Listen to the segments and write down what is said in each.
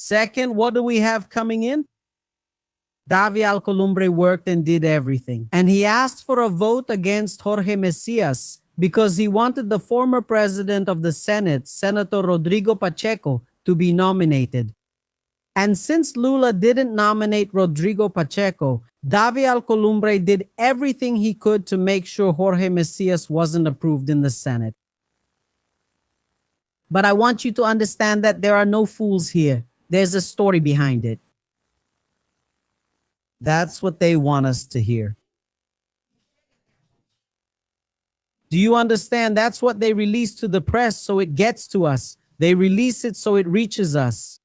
Second, what do we have coming in? Alcolumbre worked and did everything. And he asked for a vote against Jorge Messias because he wanted the former president of the Senate, Senator Rodrigo Pacheco, to be nominated. And since Lula didn't nominate Rodrigo Pacheco, Alcolumbre did everything he could to make sure Jorge Messias wasn't approved in the Senate. But I want you to understand that there are no fools here. There's a story behind it. That's what they want us to hear. Do you understand? That's what they release to the press so it gets to us. They release it so it reaches us.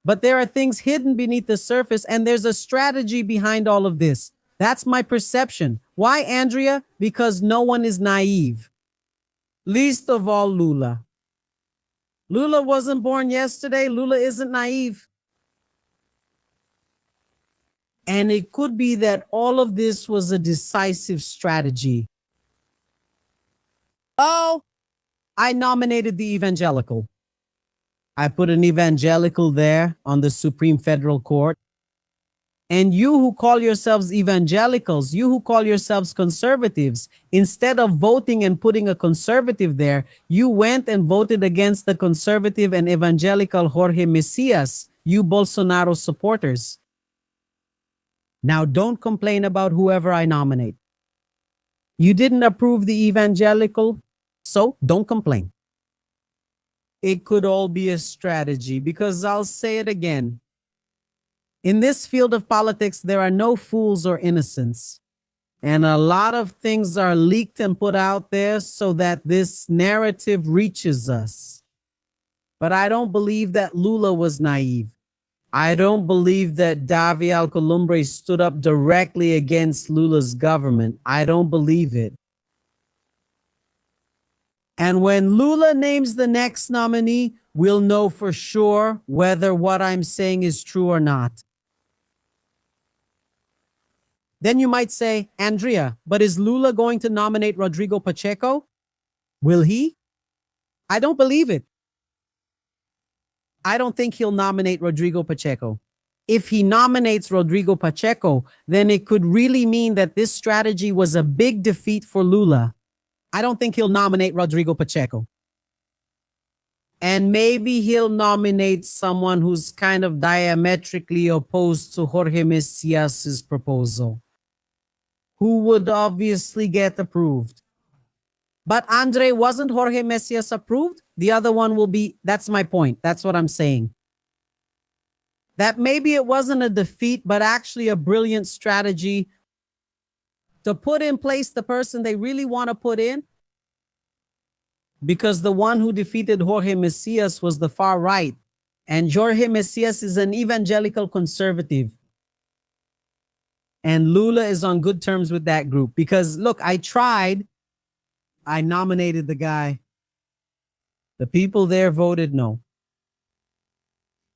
But there are things hidden beneath the surface, and there's a strategy behind all of this. That's my perception. Why, Andrea? Because no one is naive. Least of all Lula. Lula wasn't born yesterday. Lula isn't naive. And it could be that all of this was a decisive strategy. Oh, I nominated the Evangelical. I put an Evangelical there on the Supreme Federal Court. And you who call yourselves evangelicals, you who call yourselves conservatives, instead of voting and putting a conservative there, you went and voted against the conservative and evangelical Jorge Messias, you Bolsonaro supporters. Now don't complain about whoever I nominate. You didn't approve the evangelical, so don't complain. It could all be a strategy because I'll say it again. In this field of politics, there are no fools or innocents. And a lot of things are leaked and put out there so that this narrative reaches us. But I don't believe that Lula was naive. I don't believe that Alcolumbre stood up directly against Lula's government. I don't believe it. And when Lula names the next nominee, we'll know for sure whether what I'm saying is true or not. Then you might say, Andrea, but is Lula going to nominate Rodrigo Pacheco? Will he? I don't believe it. I don't think he'll nominate Rodrigo Pacheco. If he nominates Rodrigo Pacheco, then it could really mean that this strategy was a big defeat for Lula. I don't think he'll nominate Rodrigo Pacheco. And maybe he'll nominate someone who's kind of diametrically opposed to Jorge Messias' proposal, who would obviously get approved. But Andre, wasn't Jorge Messias approved? The other one will be, that's my point. That's what I'm saying. That maybe it wasn't a defeat, but actually a brilliant strategy to put in place the person they really want to put in. Because the one who defeated Jorge Messias was the far right. And Jorge Messias is an evangelical conservative. And Lula is on good terms with that group. Because, look, I tried. I nominated the guy. The people there voted no.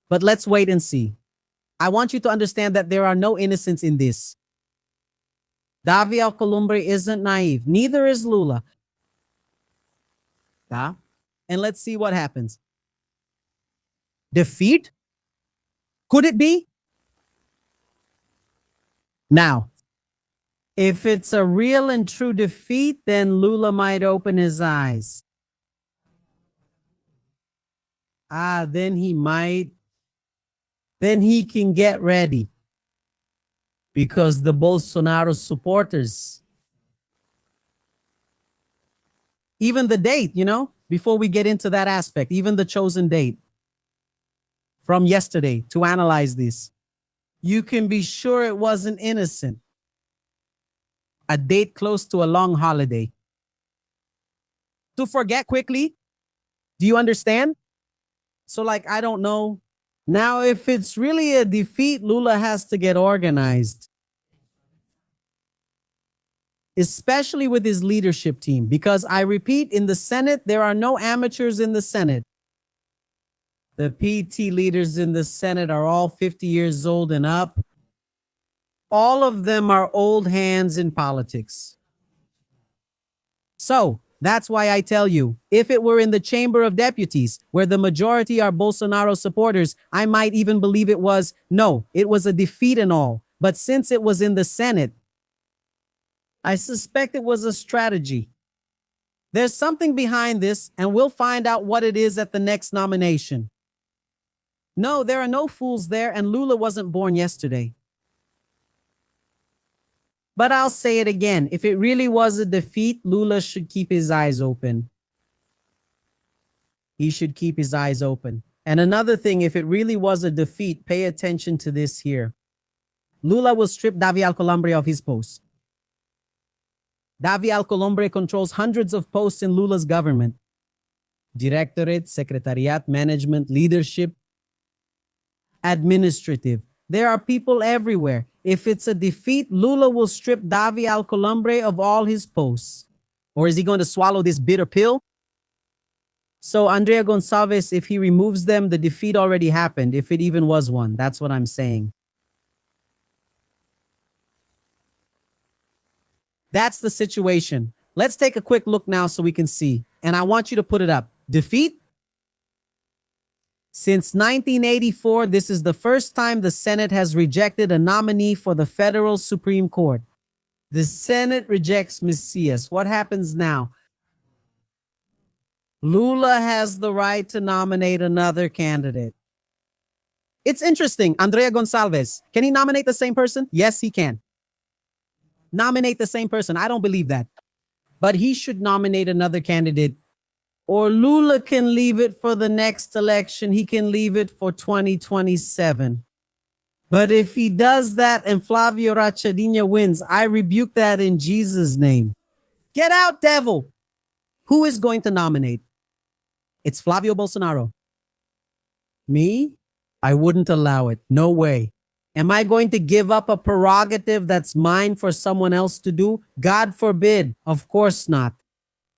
But let's wait and see. I want you to understand that there are no innocents in this. Alcolumbre isn't naive. Neither is Lula. And let's see what happens. Defeat? Could it be? Now, if it's a real and true defeat, then Lula might open his eyes. Then he might. Then he can get ready. Because the Bolsonaro supporters, even the date, before we get into that aspect, even the chosen date from yesterday to analyze this, you can be sure it wasn't innocent. A date close to a long holiday. To forget quickly. Do you understand? So I don't know. Now, if it's really a defeat, Lula has to get organized. Especially with his leadership team. Because I repeat, in the Senate, there are no amateurs in the Senate. The PT leaders in the Senate are all 50 years old and up. All of them are old hands in politics. So, That's why I tell you, if it were in the Chamber of Deputies, where the majority are Bolsonaro supporters, I might even believe it was a defeat and all. But since it was in the Senate, I suspect it was a strategy. There's something behind this, and we'll find out what it is at the next nomination. No, there are no fools there, and Lula wasn't born yesterday. But I'll say it again. If it really was a defeat, Lula should keep his eyes open. He should keep his eyes open. And another thing, if it really was a defeat, pay attention to this here. Lula will strip Davi Alcolumbre of his post. Davi Alcolumbre controls hundreds of posts in Lula's government. Directorate, Secretariat, Management, Leadership, Administrative. There are people everywhere. If it's a defeat, Lula will strip Davi Alcolumbre of all his posts. Or is he going to swallow this bitter pill? So Andrea Gonçalves, if he removes them, the defeat already happened, if it even was one. That's what I'm saying. That's the situation. Let's take a quick look now so we can see. And I want you to put it up. Defeat? Since 1984, this is the first time the Senate has rejected a nominee for the federal Supreme Court. The Senate rejects Messias. What happens now? Lula has the right to nominate another candidate. It's interesting. Andrea Gonçalves, can he nominate the same person? Yes, he can. Nominate the same person. I don't believe that. But he should nominate another candidate. Or Lula can leave it for the next election. He can leave it for 2027. But if he does that and Flavio Rachadinha wins, I rebuke that in Jesus' name. Get out, devil. Who is going to nominate? It's Flavio Bolsonaro. Me? I wouldn't allow it. No way. Am I going to give up a prerogative that's mine for someone else to do? God forbid. Of course not.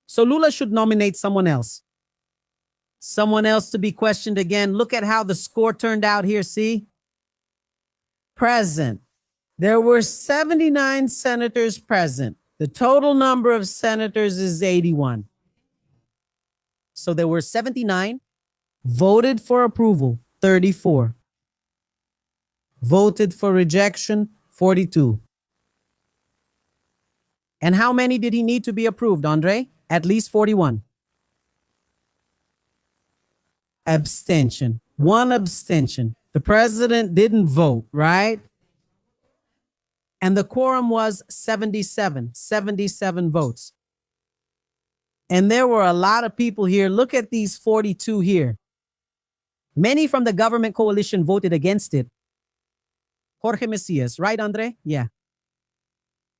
So Lula should nominate someone else. Someone else to be questioned again. Look at how the score turned out here, see? Present. There were 79 senators present. The total number of senators is 81. So there were 79. Voted for approval, 34. Voted for rejection, 42. And how many did he need to be approved, Andre? At least 41. Abstention. One abstention. The president didn't vote, right? And the quorum was 77 votes. And there were a lot of people here. Look at these 42 here. Many from the government coalition voted against it. Jorge Messias, right, Andre? Yeah.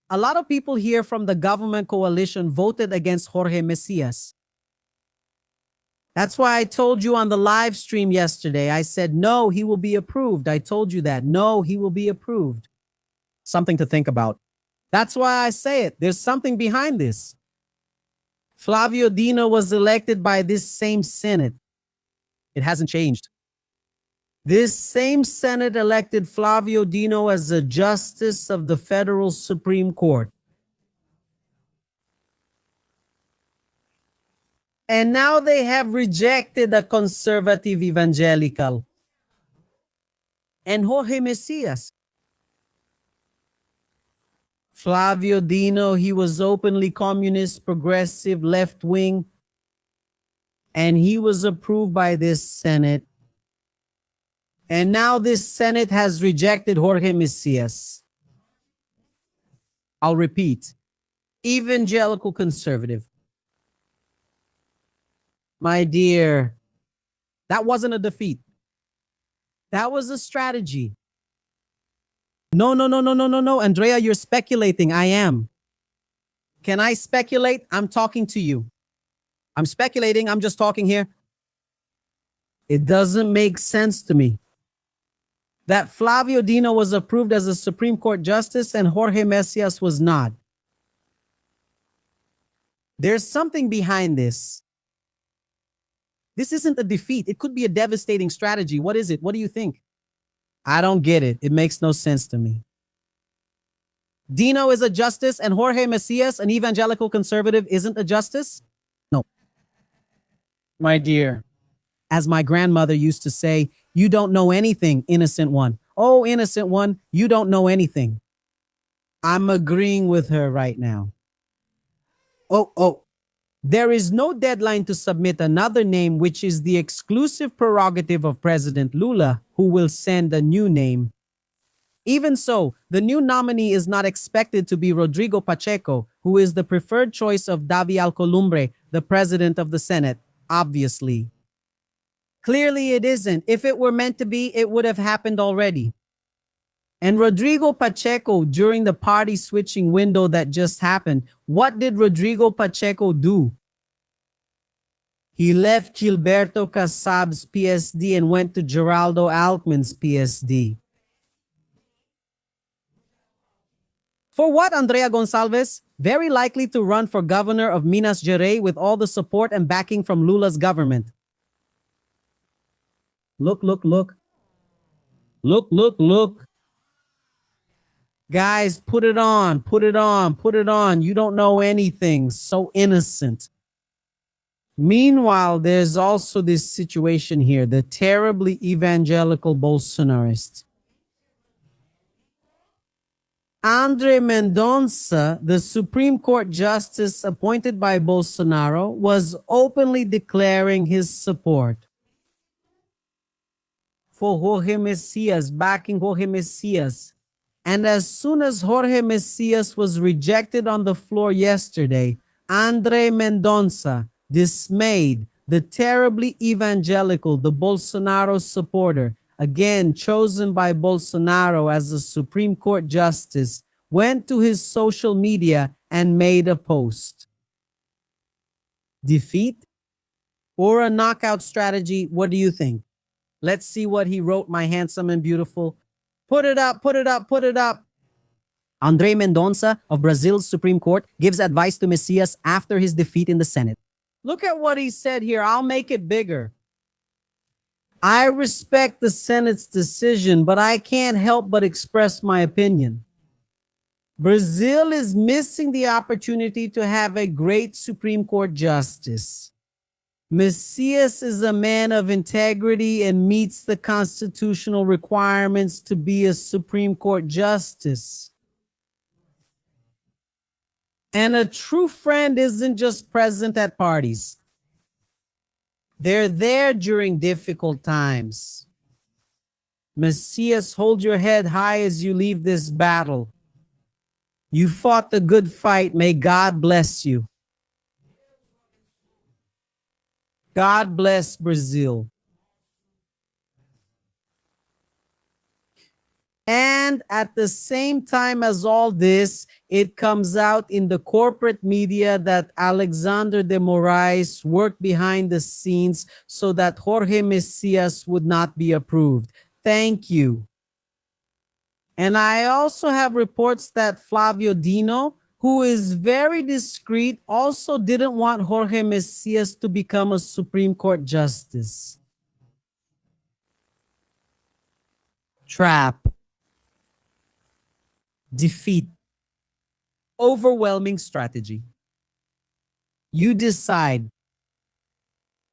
A lot of people here from the government coalition voted against Jorge Messias. That's why I told you on the live stream yesterday, I said, no, he will be approved. I told you that. No, he will be approved. Something to think about. That's why I say it. There's something behind this. Flavio Dino was elected by this same Senate. It hasn't changed. This same Senate elected Flavio Dino as a justice of the federal Supreme Court. And now they have rejected a conservative evangelical. And Jorge Messias. Flavio Dino, he was openly communist, progressive, left-wing. And he was approved by this Senate. And now this Senate has rejected Jorge Messias. I'll repeat. Evangelical conservative. My dear, that wasn't a defeat. That was a strategy. No. Andrea, you're speculating. I am. Can I speculate? I'm talking to you. I'm speculating. I'm just talking here. It doesn't make sense to me that Flavio Dino was approved as a Supreme Court justice and Jorge Messias was not. There's something behind this. This isn't a defeat. It could be a devastating strategy. What is it? What do you think? I don't get it. It makes no sense to me. Dino is a justice and Jorge Messias, an evangelical conservative, isn't a justice? My dear, as my grandmother used to say, you don't know anything, innocent one. Oh, innocent one, you don't know anything. I'm agreeing with her right now. Oh. There is no deadline to submit another name, which is the exclusive prerogative of President Lula, who will send a new name. Even so, the new nominee is not expected to be Rodrigo Pacheco, who is the preferred choice of Davi Alcolumbre, the president of the Senate, obviously. Clearly, it isn't. If it were meant to be, it would have happened already. And Rodrigo Pacheco, during the party switching window that just happened, what did Rodrigo Pacheco do? He left Gilberto Casab's PSD and went to Geraldo Alckmin's PSD. For what, Andrea Gonçalves? Very likely to run for governor of Minas Gerais with all the support and backing from Lula's government. Look. Look. Guys, put it on. You don't know anything. So innocent. Meanwhile, there's also this situation here, the terribly evangelical Bolsonarists. Andre Mendonça, the Supreme Court justice appointed by Bolsonaro, was openly declaring his support for Jorge Messias, backing Jorge Messias. And as soon as Jorge Messias was rejected on the floor yesterday, Andre Mendonça, dismayed, the terribly evangelical, the Bolsonaro supporter, again chosen by Bolsonaro as the Supreme Court justice, went to his social media and made a post. Defeat or a knockout strategy? What do you think? Let's see what he wrote, my handsome and beautiful. Put it up. Andre Mendonça of Brazil's Supreme Court gives advice to Messias after his defeat in the Senate. Look at what he said here. I'll make it bigger. I respect the Senate's decision, but I can't help but express my opinion. Brazil is missing the opportunity to have a great Supreme Court justice. Messias is a man of integrity and meets the constitutional requirements to be a Supreme Court justice. And a true friend isn't just present at parties. They're there during difficult times. Messias, hold your head high as you leave this battle. You fought the good fight. May God bless you. God bless Brazil. And at the same time as all this, it comes out in the corporate media that Alexandre de Moraes worked behind the scenes so that Jorge Messias would not be approved. Thank you. And I also have reports that Flavio Dino, who is very discreet, also didn't want Jorge Messias to become a Supreme Court justice. Trap. Defeat. Overwhelming strategy. You decide.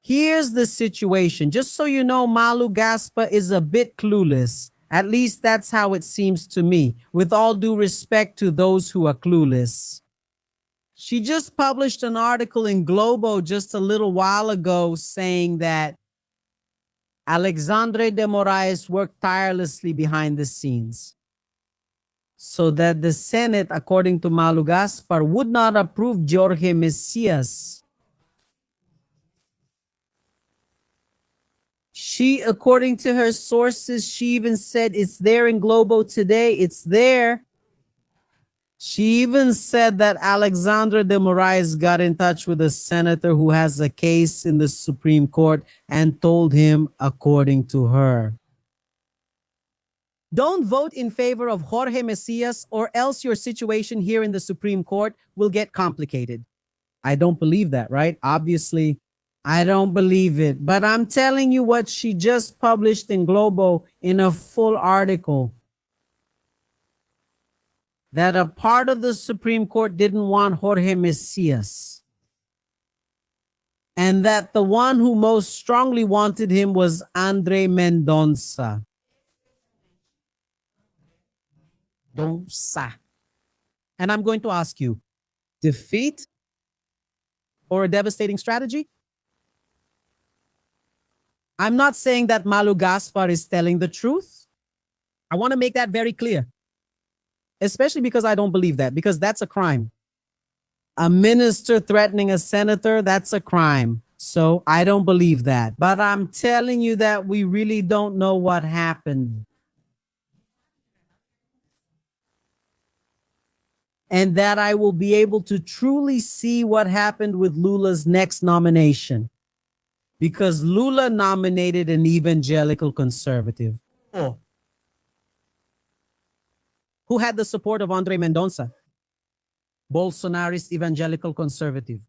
Here's the situation. Just so you know, Malu Gaspa is a bit clueless. At least that's how it seems to me, with all due respect to those who are clueless. She just published an article in Globo just a little while ago saying that Alexandre de Moraes worked tirelessly behind the scenes so that the Senate, according to Malu Gaspar, would not approve Jorge Messias. She, according to her sources, she even said it's there in Globo today. It's there. She even said that Alexandre de Moraes got in touch with a senator who has a case in the Supreme Court and told him, according to her, don't vote in favor of Jorge Messias or else your situation here in the Supreme Court will get complicated. I don't believe that, right? Obviously, I don't believe it. But I'm telling you what she just published in Globo in a full article. That a part of the Supreme Court didn't want Jorge Messias. and that the one who most strongly wanted him was Andre Mendonça. Donsa. And I'm going to ask you, defeat or a devastating strategy? I'm not saying that Malu Gaspar is telling the truth. I want to make that very clear, especially because I don't believe that, because that's a crime. A minister threatening a senator, that's a crime. So I don't believe that. But I'm telling you that we really don't know what happened. And that I will be able to truly see what happened with Lula's next nomination. Because Lula nominated an evangelical conservative. Oh. Who had the support of Andre Mendonça? Bolsonarist evangelical conservative.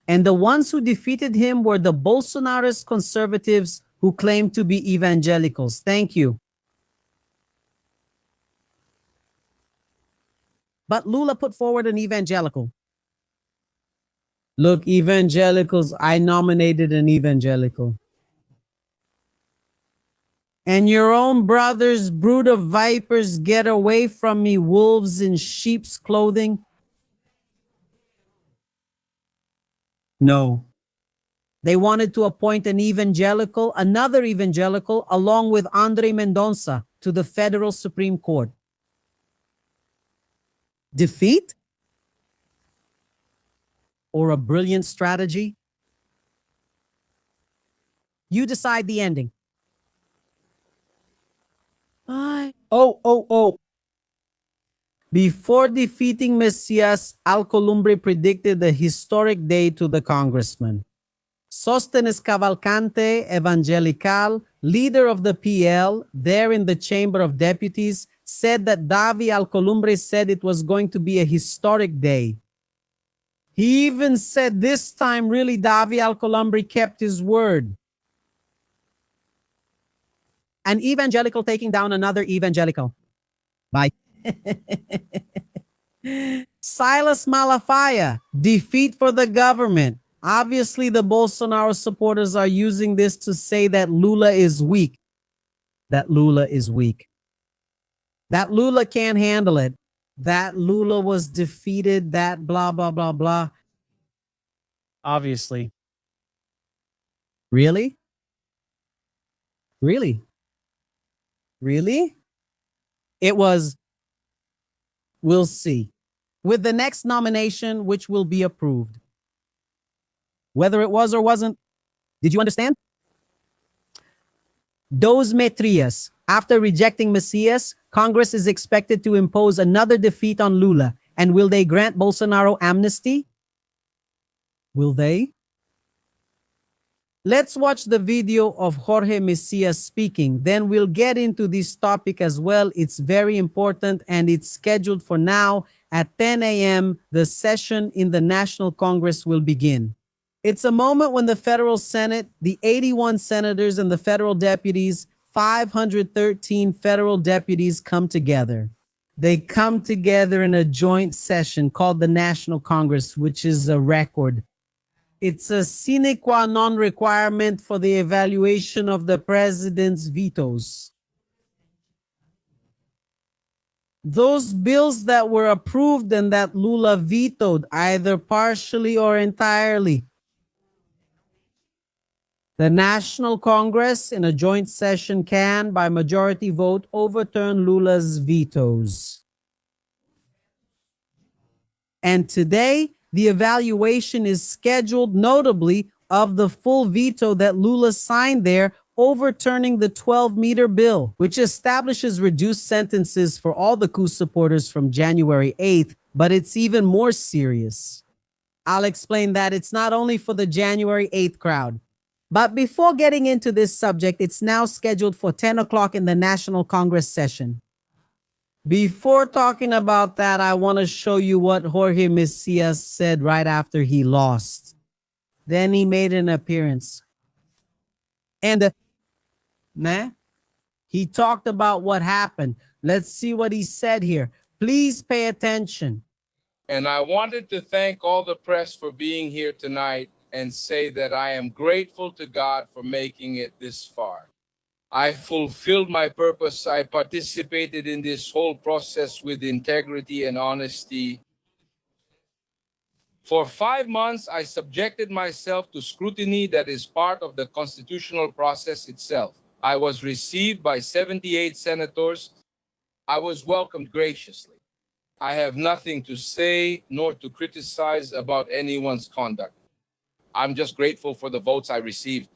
And the ones who defeated him were the Bolsonarist conservatives who claimed to be evangelicals. Thank you. But Lula put forward an evangelical. Look, evangelicals, I nominated an evangelical. And your own brothers, brood of vipers, get away from me, wolves in sheep's clothing. No. They wanted to appoint an evangelical, another evangelical, along with Andre Mendonça to the federal Supreme Court. Defeat? Or a brilliant strategy? You decide the ending. Oh. Before defeating Messias, Alcolumbre predicted a historic day to the congressman. Sostenes Cavalcante, Evangelical, leader of the PL, there in the Chamber of Deputies, said that Davi Alcolumbre said it was going to be a historic day. He even said this time, really, Davi Alcolumbre kept his word. An evangelical taking down another evangelical. Bye. Silas Malafaia, defeat for the government. Obviously, the Bolsonaro supporters are using this to say that Lula is weak. That Lula is weak. That Lula can't handle it. That Lula was defeated, that blah, blah, blah, blah. Obviously. Really? Really? Really? It was, we'll see. With the next nomination, which will be approved. Whether it was or wasn't, did you understand? Dos Metrias. After rejecting Messias, Congress is expected to impose another defeat on Lula. And will they grant Bolsonaro amnesty? Will they? Let's watch the video of Jorge Messias speaking. Then we'll get into this topic as well. It's very important and it's scheduled for now at 10 a.m. The session in the National Congress will begin. It's a moment when the federal Senate, the 81 senators and the federal deputies, 513 federal deputies come together. They come together in a joint session called the National Congress, which is a record. It's a sine qua non requirement for the evaluation of the president's vetoes. Those bills that were approved and that Lula vetoed, either partially or entirely, the National Congress in a joint session can, by majority vote, overturn Lula's vetoes. And today, the evaluation is scheduled, notably, of the full veto that Lula signed there, overturning the 12-meter bill, which establishes reduced sentences for all the coup supporters from January 8th, but it's even more serious. I'll explain that it's not only for the January 8th crowd. But before getting into this subject, it's now scheduled for 10 o'clock in the National Congress session. Before talking about that, I want to show you what Jorge Messias said right after he lost. Then he made an appearance. And he talked about what happened. Let's see what he said here. Please pay attention. And I wanted to thank all the press for being here tonight and say that I am grateful to God for making it this far. I fulfilled my purpose. I participated in this whole process with integrity and honesty. For 5 months, I subjected myself to scrutiny that is part of the constitutional process itself. I was received by 78 senators. I was welcomed graciously. I have nothing to say nor to criticize about anyone's conduct. I'm just grateful for the votes I received.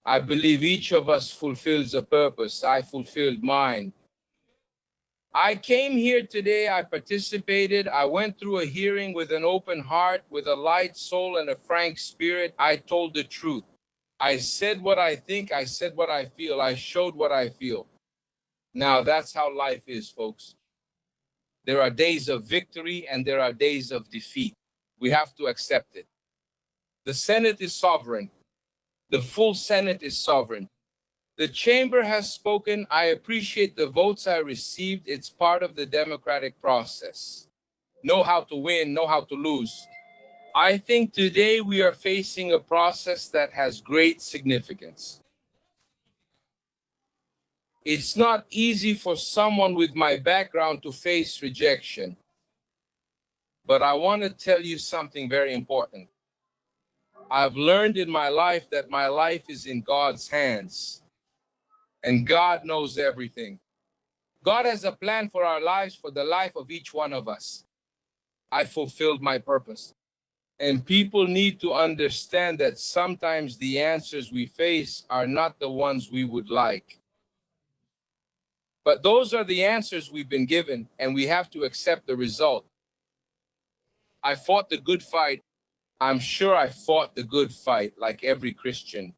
I believe each of us fulfills a purpose. I fulfilled mine. I came here today, I participated, I went through a hearing with an open heart, with a light soul and a frank spirit. I told the truth. I said what I think, I said what I feel, I showed what I feel. Now that's how life is, folks. There are days of victory and there are days of defeat. We have to accept it. The Senate is sovereign. The full Senate is sovereign. The chamber has spoken. I appreciate the votes I received. It's part of the democratic process. Know how to win, know how to lose. I think today we are facing a process that has great significance. It's not easy for someone with my background to face rejection. But I want to tell you something very important. I've learned in my life that my life is in God's hands. And God knows everything. God has a plan for our lives, for the life of each one of us. I fulfilled my purpose. And people need to understand that sometimes the answers we face are not the ones we would like. But those are the answers we've been given, and we have to accept the result. I fought the good fight. I'm sure I fought the good fight like every Christian.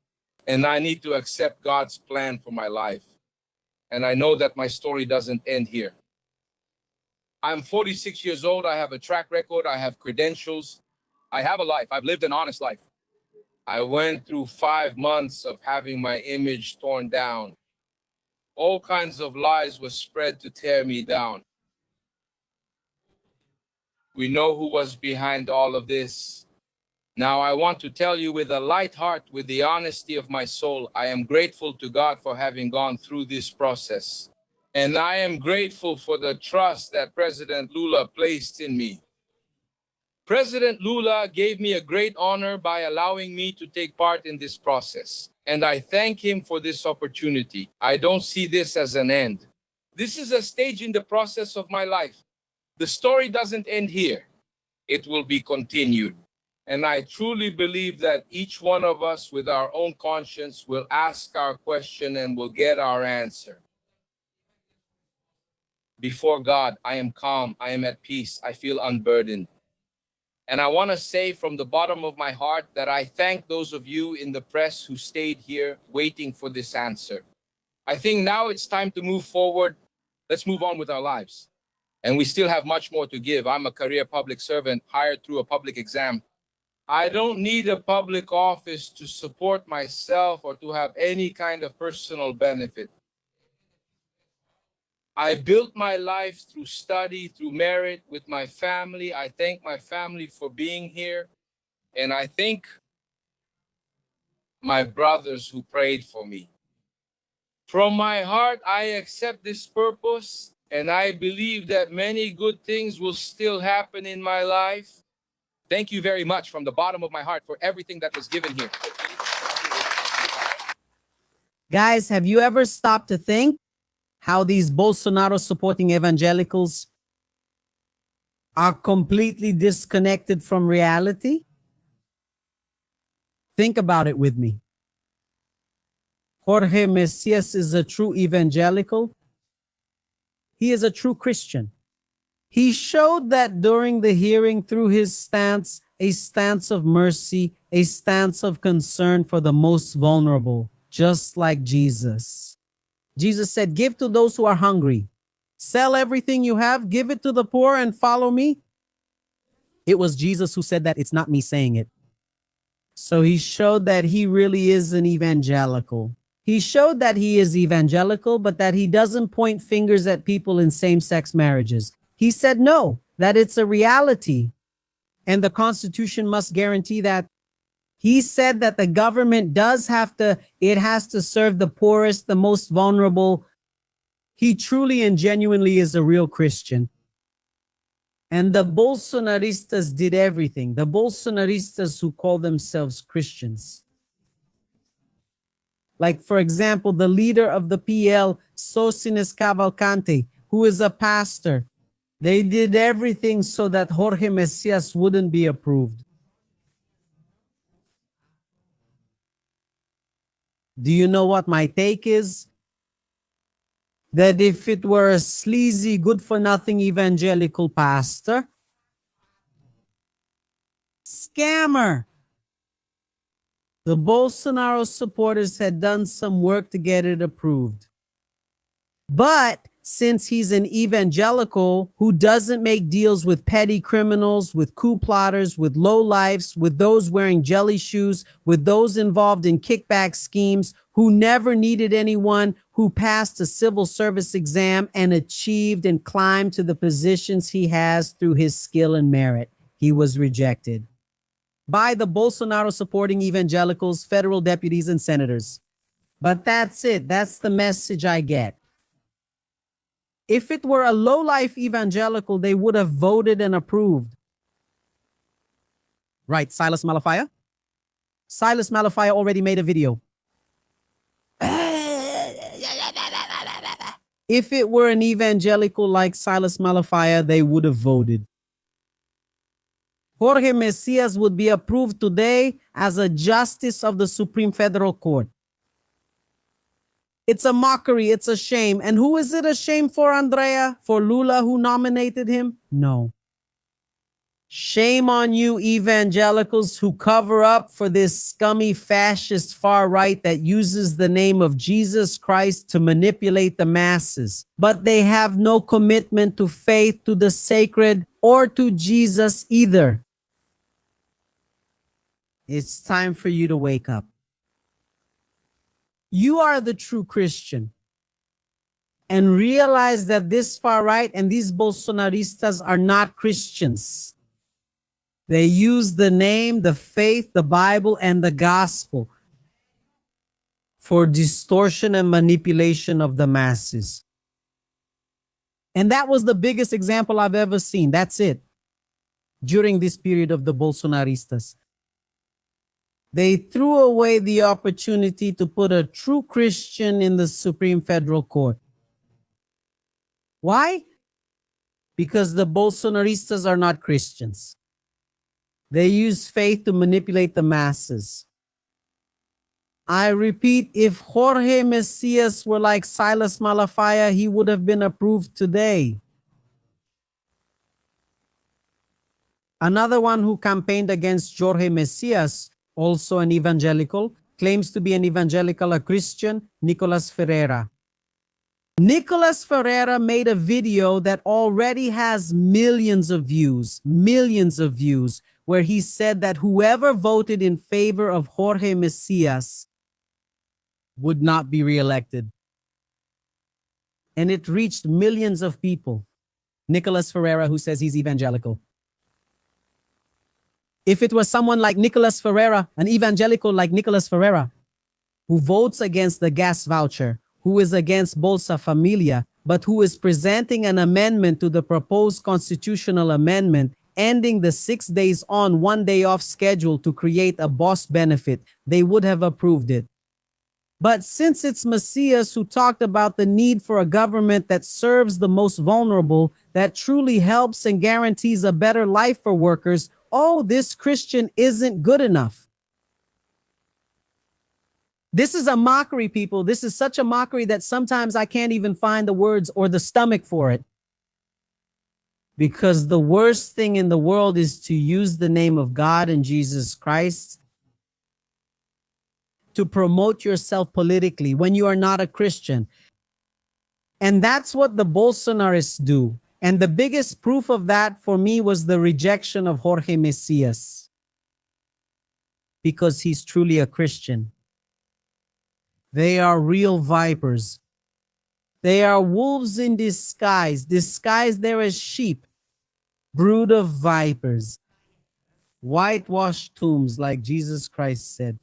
And I need to accept God's plan for my life. And I know that my story doesn't end here. I'm 46 years old. I have a track record. I have credentials. I have a life. I've lived an honest life. I went through 5 months of having my image torn down. All kinds of lies were spread to tear me down. We know who was behind all of this. Now I want to tell you with a light heart, with the honesty of my soul, I am grateful to God for having gone through this process. And I am grateful for the trust that President Lula placed in me. President Lula gave me a great honor by allowing me to take part in this process. And I thank him for this opportunity. I don't see this as an end. This is a stage in the process of my life. The story doesn't end here. It will be continued. And I truly believe that each one of us with our own conscience will ask our question and will get our answer. Before God, I am calm, I am at peace, I feel unburdened. And I want to say from the bottom of my heart that I thank those of you in the press who stayed here waiting for this answer. I think now it's time to move forward. Let's move on with our lives. And we still have much more to give. I'm a career public servant hired through a public exam. I don't need a public office to support myself or to have any kind of personal benefit. I built my life through study, through merit, with my family. I thank my family for being here. And I thank my brothers who prayed for me. From my heart, I accept this purpose, and I believe that many good things will still happen in my life. Thank you very much from the bottom of my heart for everything that was given here. Guys, have you ever stopped to think how these Bolsonaro supporting evangelicals are completely disconnected from reality? Think about it with me. Jorge Messias is a true evangelical. He is a true Christian. He showed that during the hearing through his stance, a stance of mercy, a stance of concern for the most vulnerable, just like Jesus. Jesus said, give to those who are hungry. Sell everything you have, give it to the poor, and follow me. It was Jesus who said that. It's not me saying it. So he showed that he really is an evangelical. He showed that he is evangelical, but that he doesn't point fingers at people in same-sex marriages. He said, no, that it's a reality. And the Constitution must guarantee that. He said that the government it has to serve the poorest, the most vulnerable. He truly and genuinely is a real Christian. And the Bolsonaristas did everything. The Bolsonaristas who call themselves Christians. Like, for example, the leader of the PL, Socinis Cavalcante, who is a pastor. They did everything so that Jorge Messias wouldn't be approved. Do you know what my take is? That if it were a sleazy, good-for-nothing evangelical pastor, scammer, the Bolsonaro supporters had done some work to get it approved. But since he's an evangelical who doesn't make deals with petty criminals, with coup plotters, with lowlifes, with those wearing jelly shoes, with those involved in kickback schemes, who never needed anyone, who passed a civil service exam and achieved and climbed to the positions he has through his skill and merit, he was rejected by the Bolsonaro supporting evangelicals, federal deputies, and senators. But that's it. That's the message I get. If it were a low-life evangelical, they would have voted and approved. Right, Silas Malafia? Silas Malafia already made a video. If it were an evangelical like Silas Malafia, they would have voted. Jorge Messias would be approved today as a justice of the Supreme Federal Court. It's a mockery. It's a shame. And who is it a shame for, Andrea? For Lula, who nominated him? No. Shame on you evangelicals who cover up for this scummy fascist far right that uses the name of Jesus Christ to manipulate the masses. But they have no commitment to faith, to the sacred, or to Jesus either. It's time for you to wake up. You are the true Christian. And realize that this far right and these Bolsonaristas are not Christians. They use the name, the faith, the Bible, and the gospel for distortion and manipulation of the masses. And that was the biggest example I've ever seen. That's it. During this period of the Bolsonaristas. They threw away the opportunity to put a true Christian in the Supreme Federal Court. Why? Because the Bolsonaristas are not Christians. They use faith to manipulate the masses. I repeat, if Jorge Messias were like Silas Malafia, he would have been approved today. Another one who campaigned against Jorge Messias, also an evangelical, claims to be an evangelical, a Christian, Nicolas Ferreira. Nicolas Ferreira made a video that already has millions of views, where he said that whoever voted in favor of Jorge Messias would not be reelected. And it reached millions of people. Nicolas Ferreira, who says he's evangelical. If it was someone like Nicolas Ferreira, an evangelical like Nicolas Ferreira, who votes against the gas voucher, who is against Bolsa Familia, but who is presenting an amendment to the proposed constitutional amendment, ending the 6 days on, 1 day off schedule to create a boss benefit, they would have approved it. But since it's Messias who talked about the need for a government that serves the most vulnerable, that truly helps and guarantees a better life for workers, oh, this Christian isn't good enough. This is a mockery, people. This is such a mockery that sometimes I can't even find the words or the stomach for it. Because the worst thing in the world is to use the name of God and Jesus Christ to promote yourself politically when you are not a Christian. And that's what the Bolsonarists do. And the biggest proof of that for me was the rejection of Jorge Messias. Because he's truly a Christian. They are real vipers. They are wolves in disguise, disguised there as sheep. Brood of vipers, whitewashed tombs, like Jesus Christ said.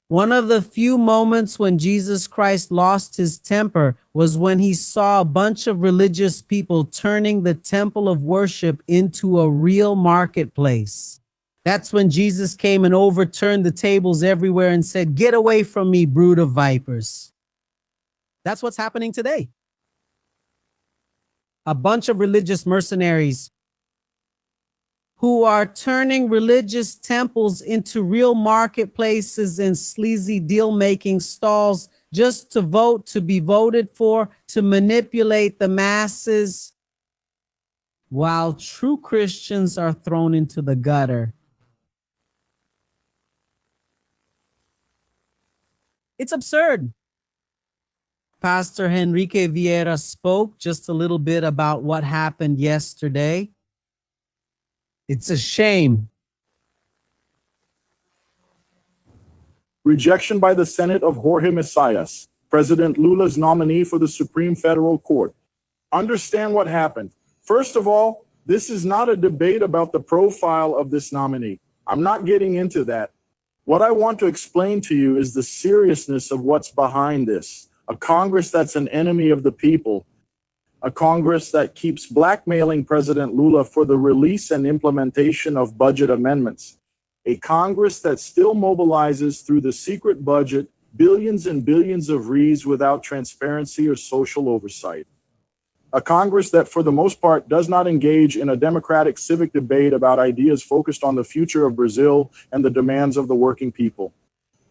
One of the few moments when Jesus Christ lost his temper was when he saw a bunch of religious people turning the temple of worship into a real marketplace. That's when Jesus came and overturned the tables everywhere and said, "Get away from me, brood of vipers." That's what's happening today. A bunch of religious mercenaries who are turning religious temples into real marketplaces and sleazy deal-making stalls just to vote, to be voted for, to manipulate the masses, while true Christians are thrown into the gutter. It's absurd. Pastor Henrique Vieira spoke just a little bit about what happened yesterday. It's a shame. Rejection by the Senate of Jorge Messias, President Lula's nominee for the Supreme Federal Court. Understand what happened. First of all, this is not a debate about the profile of this nominee. I'm not getting into that. What I want to explain to you is the seriousness of what's behind this. A Congress that's an enemy of the people. A Congress that keeps blackmailing President Lula for the release and implementation of budget amendments. A Congress that still mobilizes through the secret budget billions and billions of reais without transparency or social oversight. A Congress that, for the most part, does not engage in a democratic civic debate about ideas focused on the future of Brazil and the demands of the working people.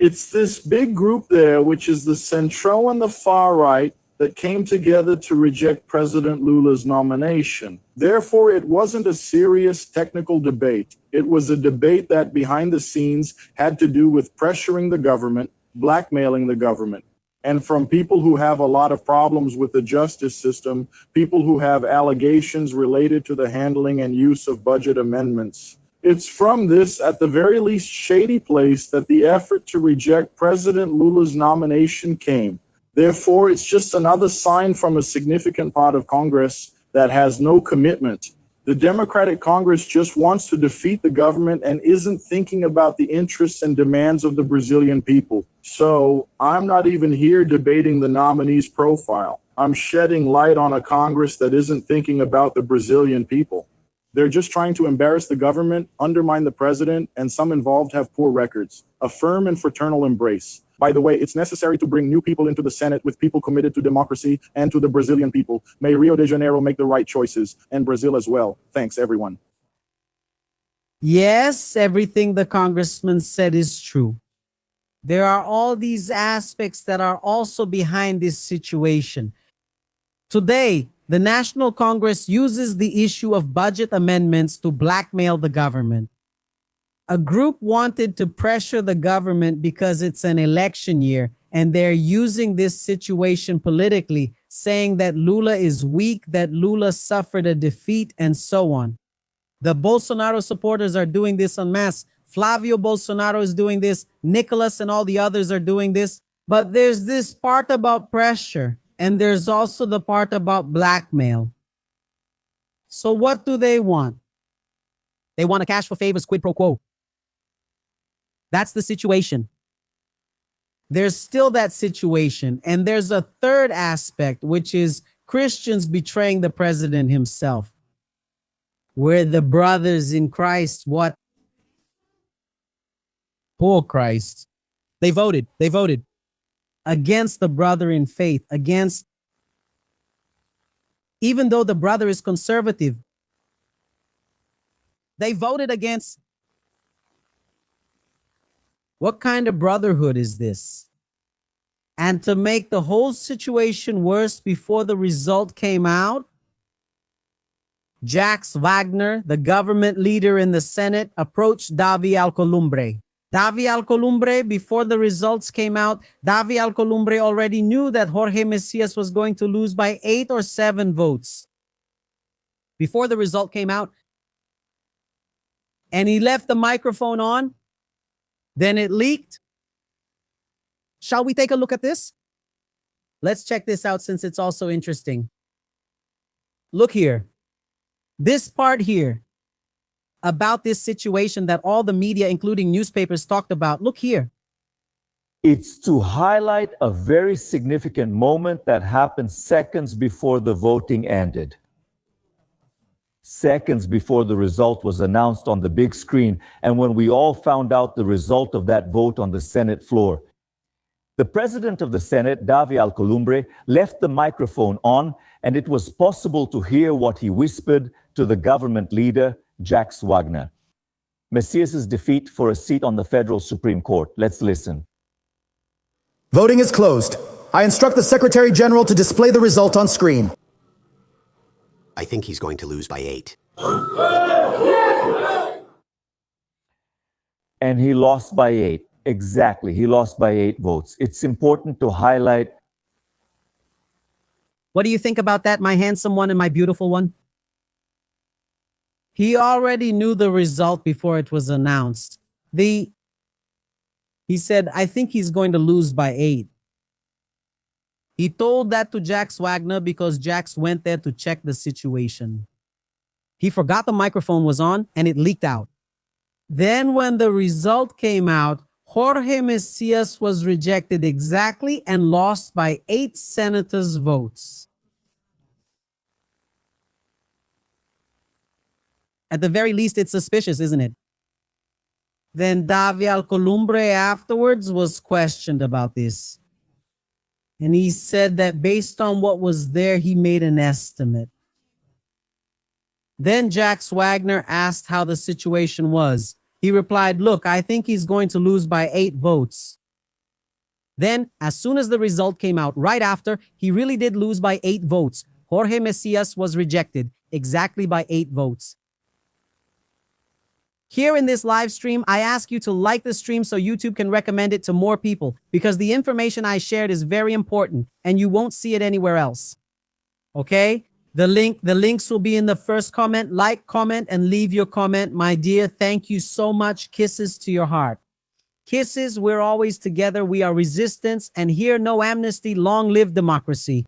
It's this big group there, which is the Centro and the far right, that came together to reject President Lula's nomination. Therefore, it wasn't a serious technical debate. It was a debate that behind the scenes had to do with pressuring the government, blackmailing the government. And from people who have a lot of problems with the justice system, people who have allegations related to the handling and use of budget amendments. It's from this, at the very least, shady place that the effort to reject President Lula's nomination came. Therefore, it's just another sign from a significant part of Congress that has no commitment. The Democratic Congress just wants to defeat the government and isn't thinking about the interests and demands of the Brazilian people. So I'm not even here debating the nominee's profile. I'm shedding light on a Congress that isn't thinking about the Brazilian people. They're just trying to embarrass the government, undermine the president, and some involved have poor records. A firm and fraternal embrace. By the way, it's necessary to bring new people into the Senate with people committed to democracy and to the Brazilian people. May Rio de Janeiro make the right choices, and Brazil as well. Thanks, everyone. Yes, everything the congressman said is true. There are all these aspects that are also behind this situation. Today, the National Congress uses the issue of budget amendments to blackmail the government. A group wanted to pressure the government because it's an election year, and they're using this situation politically, saying that Lula is weak, that Lula suffered a defeat, and so on. The Bolsonaro supporters are doing this en masse. Flavio Bolsonaro is doing this. Nicolas and all the others are doing this. But there's this part about pressure, and there's also the part about blackmail. So what do they want? They want a cash for favors quid pro quo. That's the situation. There's still that situation. And there's a third aspect, which is Christians betraying the president himself. We're the brothers in Christ. What? For Christ. They voted against the brother in faith, against, even though the brother is conservative, they voted against. What kind of brotherhood is this? And to make the whole situation worse, before the result came out, Jax Wagner, the government leader in the Senate, approached Davi Alcolumbre. Davi Alcolumbre, before the results came out, Davi Alcolumbre already knew that Jorge Messias was going to lose by 8 or 7 votes. Before the result came out, and he left the microphone on. Then it leaked. Shall we take a look at this? Let's check this out since it's also interesting. Look here. This part here about this situation that all the media, including newspapers, talked about. Look here. It's to highlight a very significant moment that happened seconds before the voting ended. Seconds before the result was announced on the big screen, and when we all found out the result of that vote on the Senate floor. The president of the Senate, Alcolumbre, left the microphone on, and it was possible to hear what he whispered to the government leader, Jacques Wagner. Messias' defeat for a seat on the federal Supreme Court. Let's listen. Voting is closed. I instruct the Secretary General to display the result on screen. I think he's going to lose by 8. And he lost by 8. Exactly. He lost by 8 votes. It's important to highlight. What do you think about that, my handsome one and my beautiful one? He already knew the result before it was announced. He said, I think he's going to lose by 8. He told that to Jacques Wagner because Jacques went there to check the situation. He forgot the microphone was on and it leaked out. Then when the result came out, Jorge Messias was rejected exactly and lost by 8 senators' votes. At the very least, it's suspicious, isn't it? Then Alcolumbre afterwards was questioned about this. And he said that based on what was there, he made an estimate. Then Jacques Wagner asked how the situation was. He replied, look, I think he's going to lose by 8 votes. Then, as soon as the result came out, right after, he really did lose by 8 votes. Jorge Messias was rejected exactly by 8 votes. Here in this live stream, I ask you to like the stream so YouTube can recommend it to more people because the information I shared is very important and you won't see it anywhere else. Okay? The links will be in the first comment. Like, comment, and leave your comment. My dear, thank you so much. Kisses to your heart. Kisses, we're always together. We are resistance, and here no amnesty. Long live democracy.